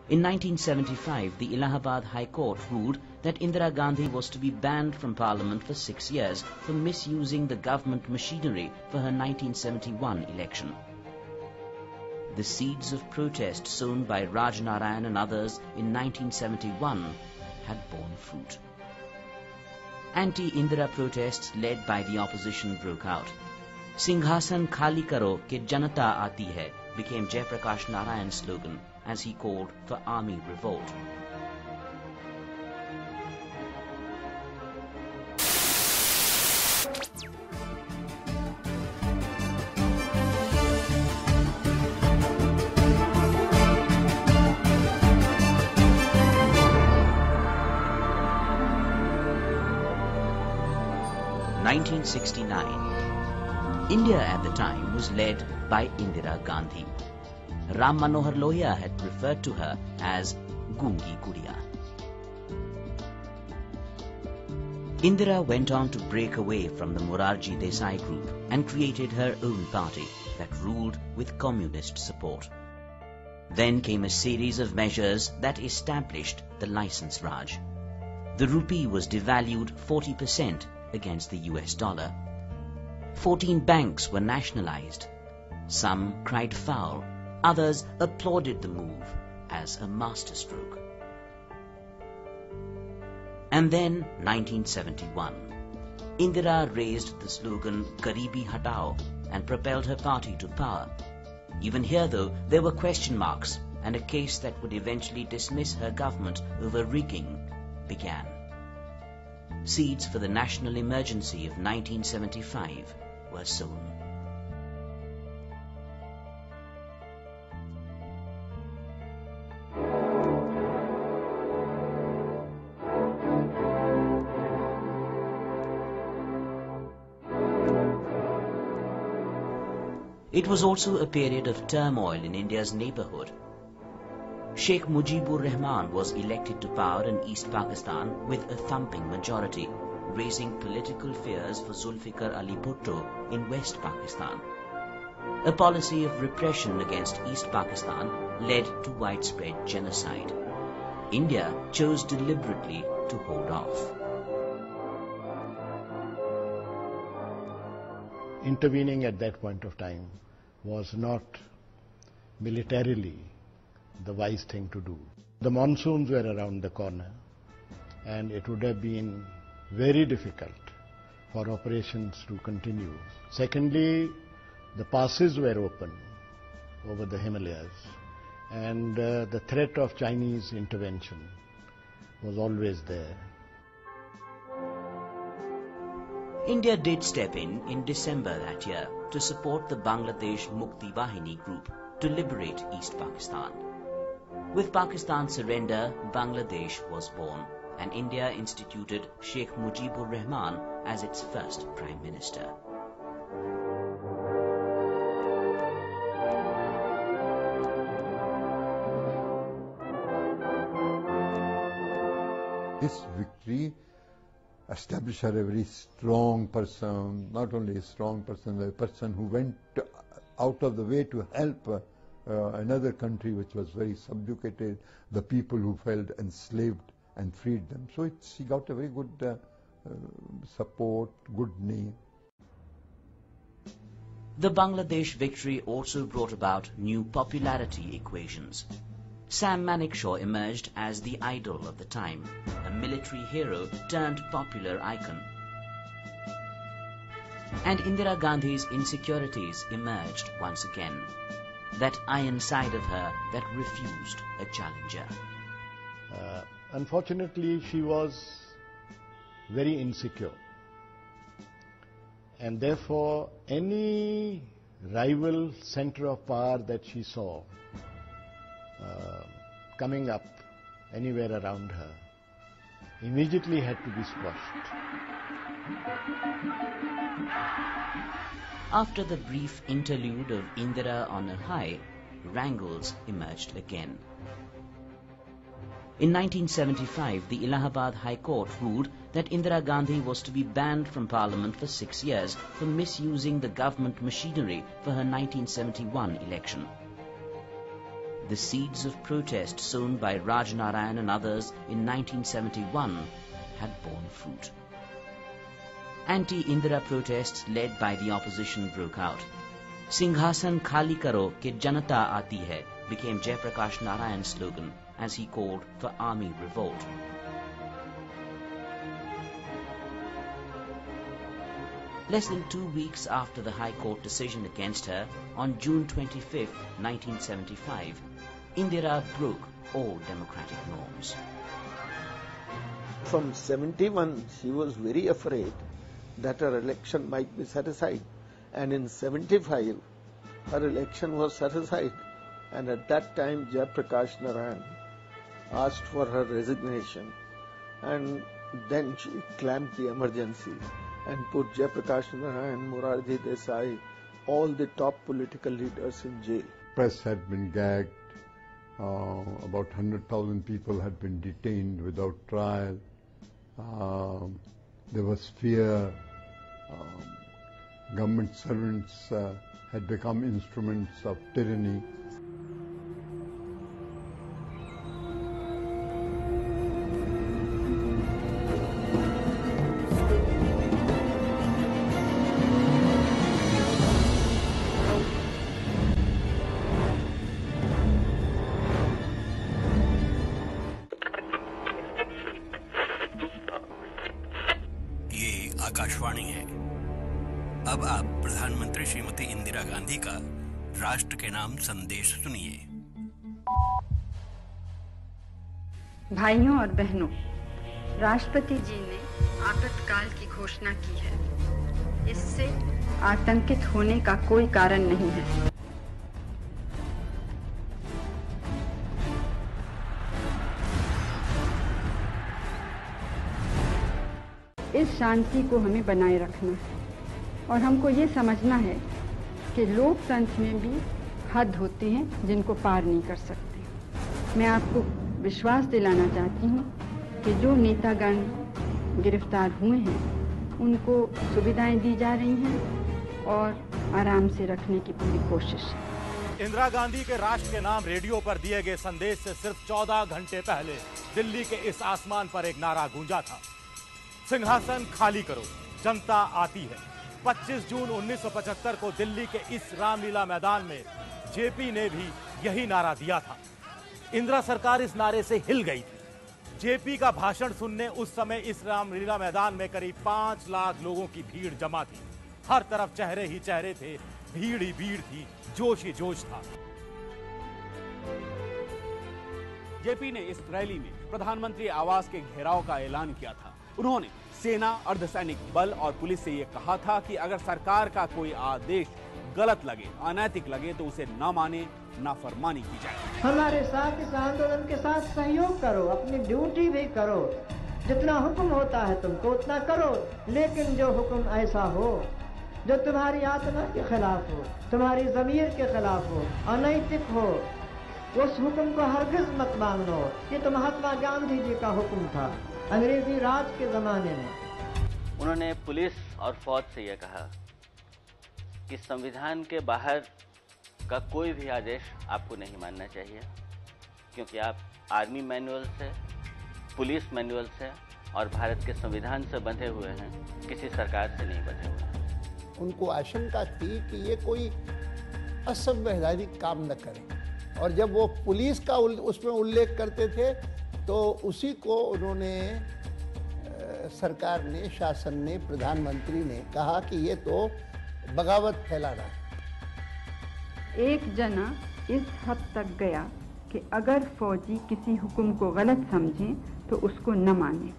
In 1975, the Allahabad High Court ruled that Indira Gandhi was to be banned from Parliament for 6 years for misusing the government machinery for her 1971 election. The seeds of protest sown by Rajnarayan and others in 1971 had borne fruit. Anti-Indira protests led by the opposition broke out. Singhasan Khali Karo ke Janata Aati Hai became Jayaprakash Narayan's slogan as he called for army revolt. In 1969, India at the time was led by Indira Gandhi. Ram Manohar Lohia had referred to her as Gungi Gudiya. Indira went on to break away from the Morarji Desai group and created her own party that ruled with communist support. Then came a series of measures that established the license Raj. The rupee was devalued 40% against the US dollar. 14 banks were nationalized. Some cried foul. Others applauded the move as a masterstroke. And then 1971. Indira raised the slogan Garibi Hatao and propelled her party to power. Even here, though, there were question marks, and a case that would eventually dismiss her government over rigging began. Seeds for the national emergency of 1975 were sown. It was also a period of turmoil in India's neighborhood. Sheikh Mujibur Rahman was elected to power in East Pakistan with a thumping majority, raising political fears for Zulfikar Ali Bhutto in West Pakistan. A policy of repression against East Pakistan led to widespread genocide. India chose deliberately to hold off. Intervening at that point of time was not militarily the wise thing to do. The monsoons were around the corner, and it would have been very difficult for operations to continue. Secondly, the passes were open over the Himalayas, and the threat of Chinese intervention was always there. India did step in December that year to support the Bangladesh Mukti Bahini group to liberate East Pakistan. With Pakistan's surrender, Bangladesh was born, and India instituted Sheikh Mujibur Rahman as its first Prime Minister. This victory established her a very strong person, not only a strong person, but a person who went out of the way to help another country which was very subjugated, the people who felt enslaved, and freed them. So she got a very good support, good name. The Bangladesh victory also brought about new popularity equations. Sam Manekshaw emerged as the idol of the time, a military hero turned popular icon. And Indira Gandhi's insecurities emerged once again. That iron side of her that refused a challenger. Unfortunately, she was very insecure, and therefore any rival center of power that she saw coming up anywhere around her immediately had to be squashed. After the brief interlude of Indira on a high, wrangles emerged again. In 1975, the Allahabad High Court ruled that Indira Gandhi was to be banned from Parliament for 6 years for misusing the government machinery for her 1971 election. the seeds of protest sown by Rajnarayan and others in 1971 had borne fruit. Anti-Indira protests led by the opposition broke out. Singhasan Khali Karo ke Janata Aati Hai became Jayaprakash Narayan's slogan as he called for army revolt. Less than 2 weeks after the High Court decision against her, on June 25, 1975, Indira broke all democratic norms. From 71, she was very afraid that her election might be set aside. And in 75, her election was set aside. And at that time, Jayaprakash Narayan asked for her resignation. And then she claimed the emergency and put Jayaprakash Narayan, Morarji Desai, all the top political leaders in jail. Press had been gagged. About 100,000 people had been detained without trial. There was fear. Government servants had become instruments of tyranny. Akashvani है। अब आप प्रधानमंत्री श्रीमती इंदिरा गांधी का राष्ट्र के नाम संदेश सुनिए। भाइयों और बहनों, राष्ट्रपति जी ने आपातकाल की घोषणा की है। इससे आतंकित होने का कोई कारण नहीं है। इस शांति को हमें बनाए रखना है और हमको ये समझना है कि लोकतंत्र में भी हद होते हैं जिनको पार नहीं कर सकते। मैं आपको विश्वास दिलाना चाहती हूँ कि जो नेतागण गिरफ्तार हुए हैं उनको सुविधाएं दी जा रही हैं और आराम से रखने की पूरी कोशिश है। इंदिरा गांधी के राष्ट्र के नाम रेडियो पर दिए गए संदेश से सिर्फ 14 घंटे पहले दिल्ली के इस आसमान पर एक नारा गूंजा था, सिंहासन खाली करो, जनता आती है। 25 जून 1975 को दिल्ली के इस रामलीला मैदान में जेपी ने भी यही नारा दिया था। इंदिरा सरकार इस नारे से हिल गई थी। जेपी का भाषण सुनने उस समय इस रामलीला मैदान में करीब 5 लाख लोगों की भीड़ जमा थी। हर तरफ चेहरे ही चेहरे थे, भीड़ ही भीड़ थी, जोश ही जोश था। जेपी ने इस रैली में प्रधानमंत्री आवास के घेराव का ऐलान किया था। उन्होंने सेना, अर्धसैनिक बल और पुलिस से यह कहा था कि अगर सरकार का कोई आदेश गलत लगे, अनैतिक लगे तो उसे न माने, नाफरमानी की जाए। हमारे साथ इस आंदोलन के साथ सहयोग करो, अपनी ड्यूटी भी करो, जितना हुक्म होता है तुमको उतना करो, लेकिन जो हुक्म ऐसा हो जो तुम्हारी आत्मा के खिलाफ हो, तुम्हारी ज़मीर के खिलाफ हो, अनैतिक हो, उस हुक्म को हरगिज मत मानो। ये तो महात्मा गांधी जी का हुक्म था अंग्रेजी राज के जमाने में। उन्होंने पुलिस और फौज से यह कहा कि संविधान के बाहर का कोई भी आदेश आपको नहीं मानना चाहिए, क्योंकि आप आर्मी मैनुअल से, पुलिस मैनुअल से और भारत के संविधान से बंधे हुए हैं, किसी सरकार से नहीं बंधे हुए हैं। उनको आशंका थी कि ये कोई असंवैधानिक काम न करें, और जब वो पुलिस का उसमें उल्लेख करते थे तो उसी को उन्होंने सरकार ने, शासन ने, प्रधानमंत्री ने कहा कि ये तो बगावत फैला रहा है। एक जना इस हद तक गया कि अगर फौजी किसी हुक्म को गलत समझें तो उसको न माने।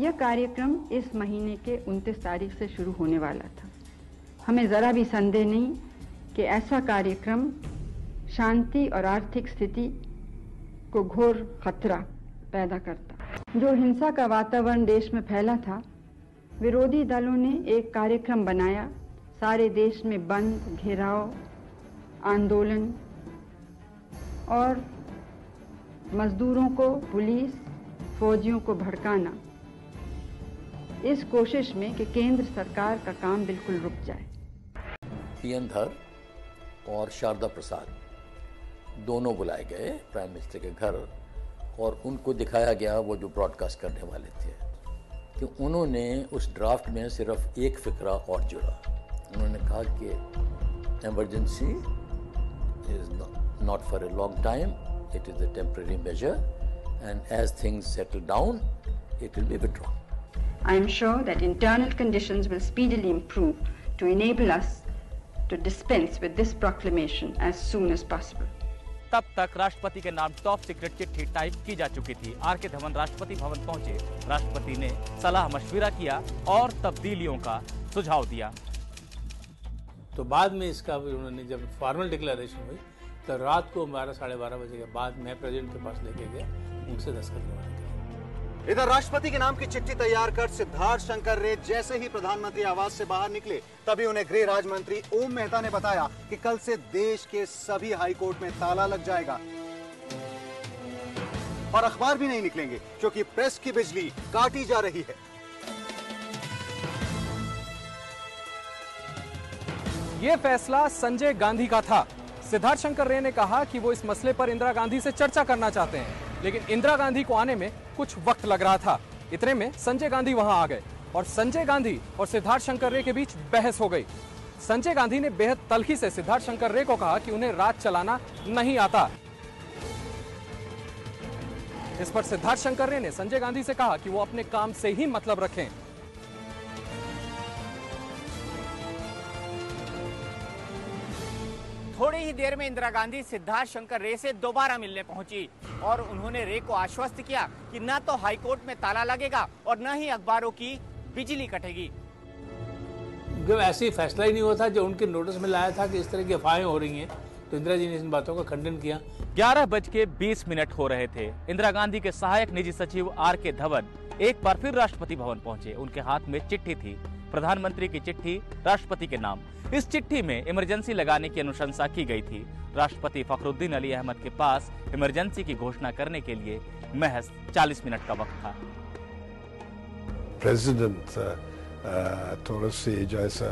यह कार्यक्रम इस महीने के 29 तारीख से शुरू होने वाला था। हमें ज़रा भी संदेह नहीं कि ऐसा कार्यक्रम शांति और आर्थिक स्थिति को घोर खतरा पैदा करता। जो हिंसा का वातावरण देश में फैला था, विरोधी दलों ने एक कार्यक्रम बनाया, सारे देश में बंद, घेराव, आंदोलन और मजदूरों को, पुलिस, फौजियों को भड़काना, इस कोशिश में कि केंद्र सरकार का काम बिल्कुल रुक जाए। पीएन धर और शारदा प्रसाद दोनों बुलाए गए प्राइम मिनिस्टर के घर और उनको दिखाया गया वो जो ब्रॉडकास्ट करने वाले थे कि उन्होंने उस ड्राफ्ट में सिर्फ एक फिक्रा और जुड़ा। उन्होंने कहा कि emergency is not for a long time, it is a temporary measure and as things settle down it will be withdrawn. I am sure that internal conditions will speedily improve to enable us to dispense with this proclamation as soon as possible. तब तक राष्ट्रपति के नाम top secret चिट्ठी type की जा चुकी थी। आर.के. धवन राष्ट्रपति भवन पहुंचे। राष्ट्रपति ने सलाह मशविरा किया और तब्दीलियों का सुझाव दिया। तो बाद में इसका उन्होंने जब फॉर्मल डिक्लेरेशन हुई तो रात को 12 साढ़े 12 बजे के बाद मैं प्रेसिडेंट के पास लेके गया, उनसे दस्तखत करवाने के लिए। इधर राष्ट्रपति के नाम की चिट्ठी तैयार कर सिद्धार्थ शंकर रे जैसे ही प्रधानमंत्री आवास से बाहर निकले तभी उन्हें गृह राज्य मंत्री ओम मेहता ने बताया कि कल से देश के सभी हाईकोर्ट में ताला लग जाएगा और अखबार भी नहीं निकलेंगे क्योंकि प्रेस की बिजली काटी जा रही है। ये फैसला संजय गांधी का था। सिद्धार्थ शंकर रे ने कहा कि वो इस मसले पर इंदिरा गांधी से चर्चा करना चाहते हैं, लेकिन इंदिरा गांधी को आने में कुछ वक्त लग रहा था। इतने में संजय गांधी वहां आ गए और संजय गांधी और सिद्धार्थ शंकर रे के बीच बहस हो गई। संजय गांधी ने बेहद तल्खी से सिद्धार्थ शंकर रे को कहा कि उन्हें राज चलाना नहीं आता। इस पर सिद्धार्थ शंकर रे ने संजय गांधी से कहा कि वो अपने काम से ही मतलब रखें। थोड़ी ही देर में इंदिरा गांधी सिद्धार्थ शंकर रे से दोबारा मिलने पहुंची और उन्होंने रे को आश्वस्त किया कि न तो हाईकोर्ट में ताला लगेगा और न ही अखबारों की बिजली कटेगी। जब ऐसे फैसला ही नहीं हुआ था, जो उनके नोटिस में लाया था कि इस तरह की अफवाहें हो रही हैं, तो इंदिरा जी ने इन बातों का खंडन किया। 11:20 होरहे थे। इंदिरा गांधी के सहायक निजी सचिव आर.के. धवन एक बार फिर राष्ट्रपति भवन पहुंचे। उनके हाथ में चिट्ठी थी, प्रधानमंत्री की चिट्ठी राष्ट्रपति के नाम। इस चिट्ठी में इमरजेंसी लगाने की अनुशंसा की गई थी। राष्ट्रपति फखरुद्दीन अली अहमद के पास इमरजेंसी की घोषणा करने के लिए महज 40 मिनट का वक्त था। प्रेसिडेंट थोड़ा सी जैसा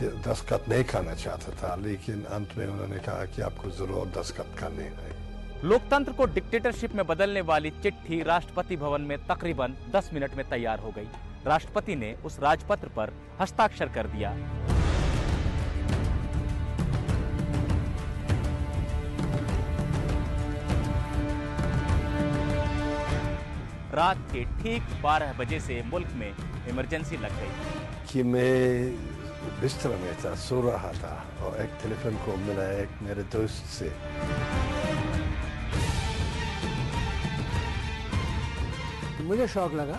दस्तखत नहीं करना चाहता था, लेकिन अंत में उन्होंने कहा कि आपको जरूर दस्तखत करने हैं। लोकतंत्र को डिक्टेटरशिप में बदलने वाली चिट्ठी राष्ट्रपति भवन में तकरीबन 10 मिनट में तैयार हो गई। राष्ट्रपति ने उस राजपत्र पर हस्ताक्षर कर दिया। रात के ठीक 12 बजे से मुल्क में इमरजेंसी लग गई। कि मैं बिस्तर में था, सो रहा था और एक टेलीफोन कॉल मिला एक मेरे दोस्त से। मुझे शौक लगा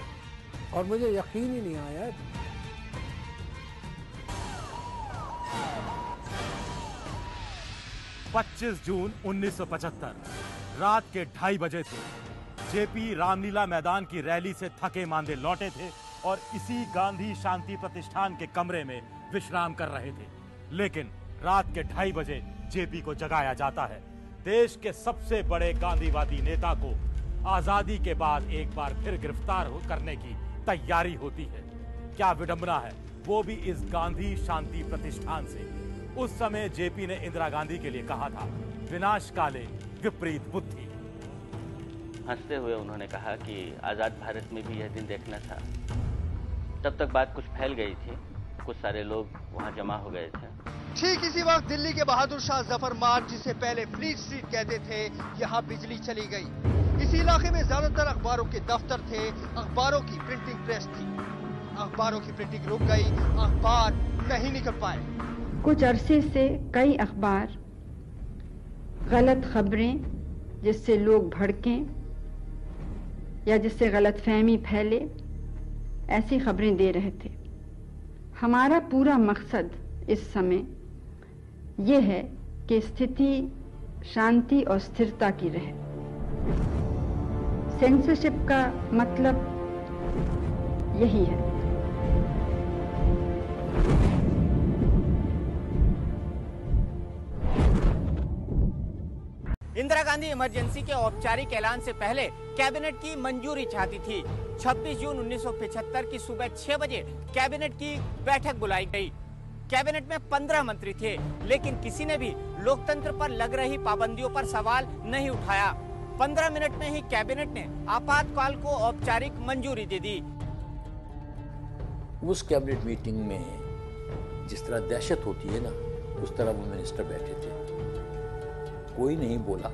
और मुझे यकीन ही नहीं आया। पच्चीस जून 1975 रात के 2:30 बजे थे। जेपी रामलीला मैदान की रैली से थके मांदे लौटे थे और इसी गांधी शांति प्रतिष्ठान के कमरे में विश्राम कर रहे थे। लेकिन रात के 2:30 बजे जेपी को जगाया जाता है। देश के सबसे बड़े गांधीवादी नेता को आजादी के बाद एक बार फिर गिरफ्तार करने की तैयारी होती है। क्या विडंबना है, वो भी इस गांधी शांति प्रतिष्ठान से। उस समय जेपी ने इंदिरा गांधी के लिए कहा था, विनाश काले विपरीत बुद्धि। हंसते हुए उन्होंने कहा कि आजाद भारत में भी यह दिन देखना था। तब तक बात कुछ फैल गई थी, कुछ सारे लोग वहां जमा हो गए थे। ठीक इसी वक्त दिल्ली के बहादुर शाह जफर मार्ग, जिसे पहले फ्लीट स्ट्रीट कहते थे, यहाँ बिजली चली गई। इस इलाके में ज्यादातर अखबारों के दफ्तर थे, अखबारों की प्रिंटिंग प्रेस थी। अखबारों की प्रिंटिंग रुक गई, अखबार नहीं निकल पाए। कुछ अरसे से कई अखबार गलत खबरें, जिससे लोग भड़कें या जिससे गलतफहमी फैले, ऐसी खबरें दे रहे थे। हमारा पूरा मकसद इस समय यह है कि स्थिति शांति और स्थिरता की रहे। सेंसरशिप का मतलब यही है। इंदिरा गांधी इमरजेंसी के औपचारिक ऐलान से पहले कैबिनेट की मंजूरी चाहती थी। 26 जून 1975 की सुबह 6 बजे कैबिनेट की बैठक बुलाई गई। कैबिनेट में 15 मंत्री थे, लेकिन किसी ने भी लोकतंत्र पर लग रही पाबंदियों पर सवाल नहीं उठाया। 15 मिनट में ही कैबिनेट ने आपातकाल को औपचारिक मंजूरी दे दी। उस कैबिनेट मीटिंग में जिस तरह दहशत होती है ना, उस तरह वो मिनिस्टर बैठे थे, कोई नहीं बोला।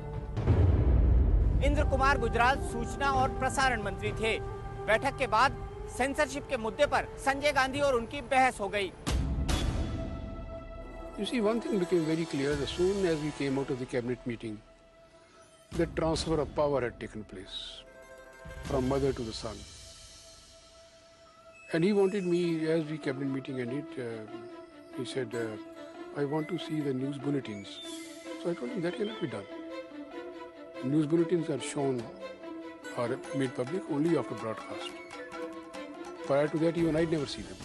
इंद्र कुमार गुजराल सूचना और प्रसारण मंत्री थे। बैठक के बाद सेंसरशिप के मुद्दे पर संजय गांधी और उनकी बहस हो गई। You see, one thing became very clear as soon as we came out of the cabinet meeting. The transfer of power had taken place from mother to the son. And he wanted me, as the cabinet meeting ended, he said, I want to see the news bulletins. So I told him that cannot be done. News bulletins are shown or made public only after broadcast. Prior to that, even I'd never see them.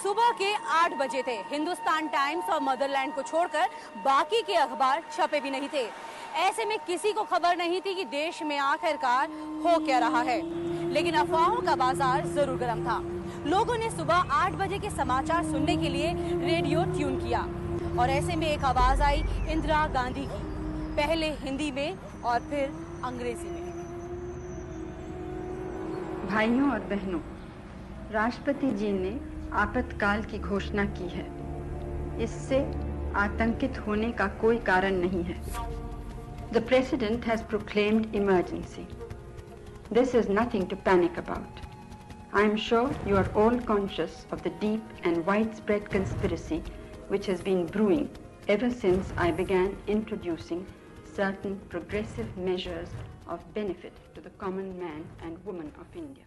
सुबह के 8 बजे थे। Hindustan times और Motherland को छोड़कर बाकी के अखबार छपे भी नहीं थे। ऐसे में किसी को खबर नहीं थी कि देश में आखिरकार हो क्या रहा है, लेकिन अफवाहों का बाजार जरूर गर्म था। लोगों ने सुबह 8 बजे के समाचार सुनने के लिए रेडियो ट्यून किया और ऐसे में एक आवाज आई इंदिरा गांधी की, पहले हिंदी में और फिर अंग्रेजी में। भाइयों और बहनों, राष्ट्रपति जी ने आपातकाल की घोषणा की है। इससे आतंकित होने का कोई कारण नहीं है। The President has proclaimed emergency. This is nothing to panic about. I am sure you are all conscious of the deep and widespread conspiracy which has been brewing ever since I began introducing certain progressive measures of benefit to the common man and woman of India.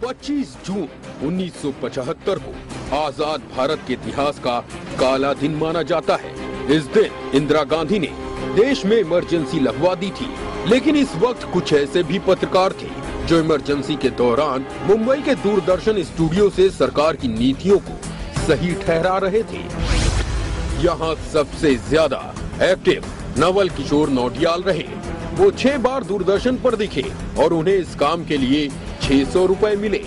25 जून 1975 को आजाद भारत के इतिहास का काला दिन माना जाता है। इस दिन इंदिरा गांधी ने देश में इमरजेंसी लगवा दी थी, लेकिन इस वक्त कुछ ऐसे भी पत्रकार थे जो इमरजेंसी के दौरान मुंबई के दूरदर्शन स्टूडियो से सरकार की नीतियों को सही ठहरा रहे थे। यहाँ सबसे ज्यादा एक्टिव नवल किशोर नौटियाल रहे। वो 6 बार दूरदर्शन पर दिखे और उन्हें इस काम के लिए 600 रुपए मिले।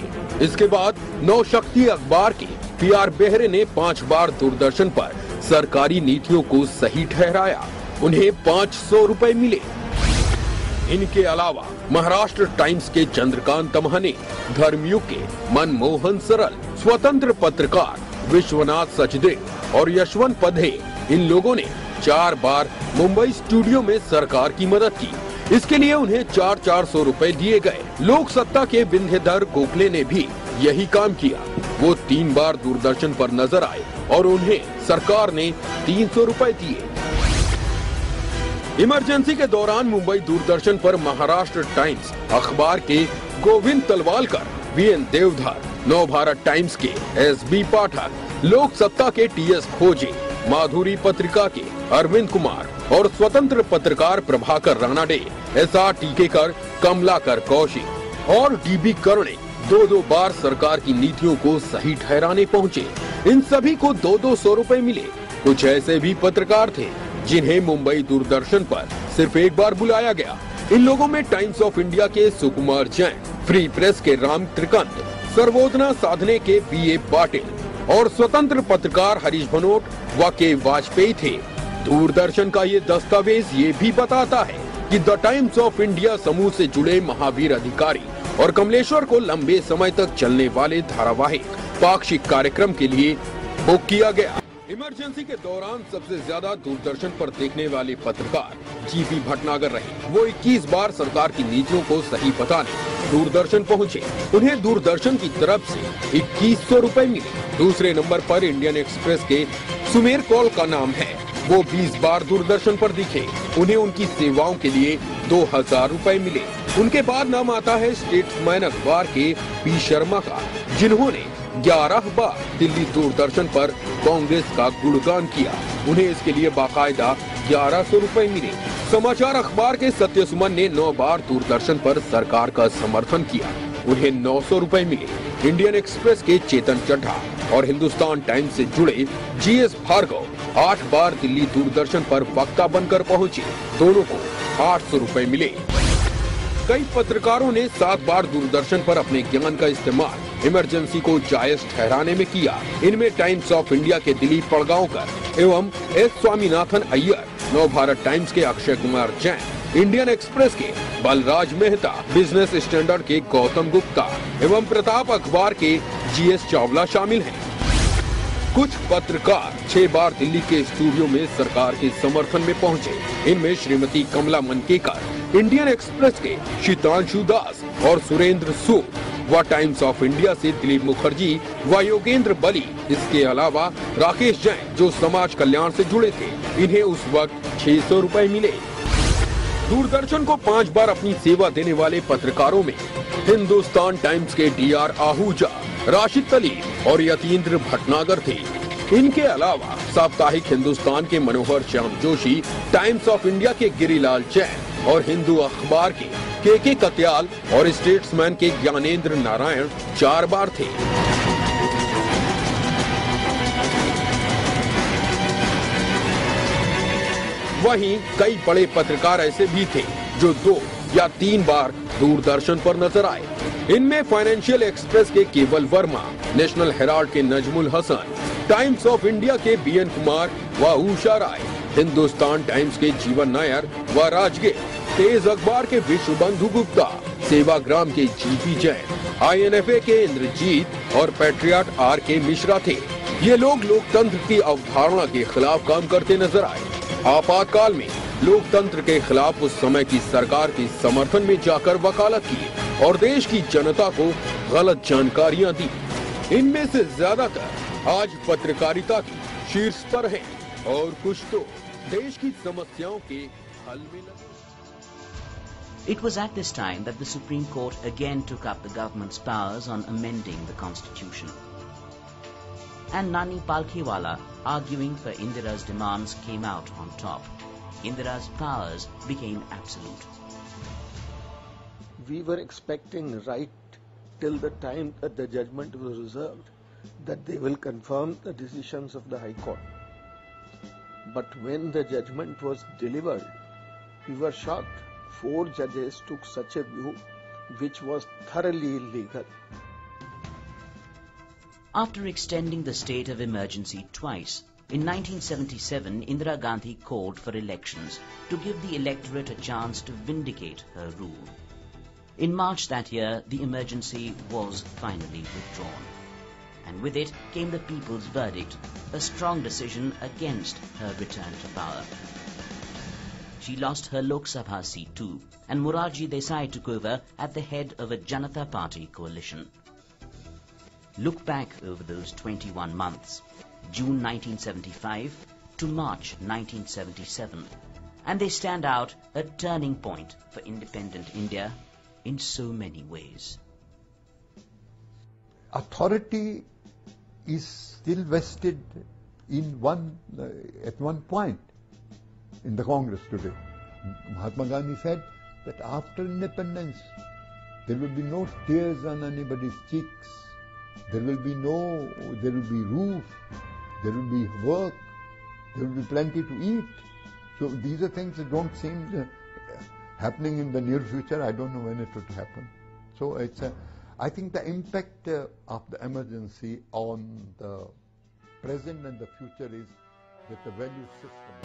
इसके बाद नवशक्ति अखबार के PR बेहरे ने 5 बार दूरदर्शन पर सरकारी नीतियों को सही ठहराया, उन्हें 500 रुपए मिले। इनके अलावा महाराष्ट्र टाइम्स के चंद्रकांत तम्हाने, धर्मयुग के मनमोहन सरल, स्वतंत्र पत्रकार विश्वनाथ सचदेव और यशवंत पधे, इन लोगों ने 4 बार मुंबई स्टूडियो में सरकार की मदद की। इसके लिए उन्हें 400 रुपए दिए गए। लोक सत्ता के विंध्यधर गोखले ने भी यही काम किया। वो 3 बार दूरदर्शन पर नजर आए और उन्हें सरकार ने 300 रुपए दिए। इमरजेंसी के दौरान मुंबई दूरदर्शन पर महाराष्ट्र टाइम्स अखबार के गोविंद तलवालकर, VN देवधर, नवभारत टाइम्स के SB पाठक, लोक सत्ता के TS खोजे, माधुरी पत्रिका के अरविंद कुमार और स्वतंत्र पत्रकार प्रभाकर रानाडे, SR टीकेकर, कमलाकर कौशिक और DB करुणे 2-2 बार सरकार की नीतियों को सही ठहराने पहुँचे। इन सभी को 200 रुपए मिले। कुछ ऐसे भी पत्रकार थे जिन्हें मुंबई दूरदर्शन पर सिर्फ 1 बार बुलाया गया। इन लोगों में टाइम्स ऑफ इंडिया के सुकुमार जैन, फ्री प्रेस के राम त्रिकंत, सर्वोदना साधने के PA पाटिल और स्वतंत्र पत्रकार हरीश भनोट व के वाजपेयी थे। दूरदर्शन का ये दस्तावेज ये भी बताता है कि द टाइम्स ऑफ इंडिया समूह से जुड़े महावीर अधिकारी और कमलेश्वर को लंबे समय तक चलने वाले धारावाहिक पाक्षिक कार्यक्रम के लिए बुक किया गया। इमरजेंसी के दौरान सबसे ज्यादा दूरदर्शन पर देखने वाले पत्रकार GP भटनागर रहे। वो 21 बार सरकार की नीतियों को सही बताने दूरदर्शन पहुंचे। उन्हें दूरदर्शन की तरफ से 2100 रुपए मिले। दूसरे नंबर पर इंडियन एक्सप्रेस के सुमेर कौल का नाम है। वो 20 बार दूरदर्शन पर दिखे। उन्हें उनकी सेवाओं के लिए 2000 रुपए मिले। उनके बाद नाम आता है स्टेट्समैन अखबार के P शर्मा का, जिन्होंने 11 बार दिल्ली दूरदर्शन पर कांग्रेस का गुणगान किया। उन्हें इसके लिए बाकायदा 1100 रुपए मिले। समाचार अखबार के सत्य सुमन ने 9 बार दूरदर्शन पर सरकार का समर्थन किया। उन्हें 900 रुपए मिले। इंडियन एक्सप्रेस के चेतन चड्ढा और हिंदुस्तान टाइम्स से जुड़े GS भार्गव 8 बार दिल्ली दूरदर्शन पर वक्ता बनकर पहुंचे। दोनों को 800 रुपए मिले। कई पत्रकारों ने 7 बार दूरदर्शन पर अपने ज्ञान का इस्तेमाल इमरजेंसी को जायज ठहराने में किया। इनमें टाइम्स ऑफ इंडिया के दिलीप पड़गांवकर एवं एस स्वामीनाथन अय्यर, नवभारत टाइम्स के अक्षय कुमार जैन, इंडियन एक्सप्रेस के बलराज मेहता, बिजनेस स्टैंडर्ड के गौतम गुप्ता एवं प्रताप अखबार के GS चावला शामिल हैं। कुछ पत्रकार 6 बार दिल्ली के स्टूडियो में सरकार के समर्थन में पहुंचे। इनमें श्रीमती कमला मनकेकर, इंडियन एक्सप्रेस के शीतांशु दास और सुरेंद्र सूद व टाइम्स ऑफ इंडिया से दिलीप मुखर्जी व योगेंद्र बली। इसके अलावा राकेश जैन जो समाज कल्याण से जुड़े थे, इन्हें उस वक्त 600 रुपए मिले। दूरदर्शन को 5 बार अपनी सेवा देने वाले पत्रकारों में हिंदुस्तान टाइम्स के DR आहूजा, राशिद तलीब और यतीन्द्र भटनागर थे। इनके अलावा साप्ताहिक हिंदुस्तान के Manohar Shyam Joshi, Times of India के गिरिलाल जैन और हिंदू अखबार के KK कत्याल और स्टेट्समैन के ज्ञानेंद्र नारायण 4 बार थे। वहीं कई बड़े पत्रकार ऐसे भी थे जो 2 या 3 बार दूरदर्शन पर नजर आए। इनमें फाइनेंशियल एक्सप्रेस के केवल वर्मा, नेशनल हेराल्ड के Najmul Hasan, Times of India के BN कुमार व उषा राय, हिंदुस्तान टाइम्स के जीवन नायर व राजगीर, तेज अखबार के विश्वबंधु गुप्ता, सेवाग्राम के GP जैन, INFA के इंद्रजीत और पैट्रियट RK मिश्रा थे। ये लोग लोकतंत्र की अवधारणा के खिलाफ काम करते नजर आए। आपातकाल में लोकतंत्र के खिलाफ उस समय की सरकार के समर्थन में जाकर वकालत की और देश की जनता को गलत जानकारियां दी। इनमें से ज्यादातर आज पत्रकारिता की शीर्ष पर हैं और कुछ तो देश की समस्याओं के हल में लगे। It was at this time that the Supreme Court again took up the government's powers on amending the Constitution. And Nani Palkhiwala, arguing for Indira's demands, came out on top. Indira's powers became absolute. We were expecting right till the time that the judgment was reserved that they will confirm the decisions of the High Court. But when the judgment was delivered, we were shocked. 4 judges took such a view which was thoroughly illegal. After extending the state of emergency twice, in 1977 Indira Gandhi called for elections to give the electorate a chance to vindicate her rule. In March that year, the emergency was finally withdrawn. And with it came the people's verdict, a strong decision against her return to power. She lost her Lok Sabha seat too, and Morarji Desai took over at the head of a Janata Party coalition. Look back over those 21 months, June 1975 to March 1977, and they stand out a turning point for independent India in so many ways. Authority is still vested in at one point in the Congress today. Mahatma Gandhi said that after independence, there will be no tears on anybody's cheeks. There will be roof, there will be work, there will be plenty to eat. So these are things that don't seem happening in the near future. I don't know when it would happen. So I think the impact of the emergency on the present and the future is that the value system.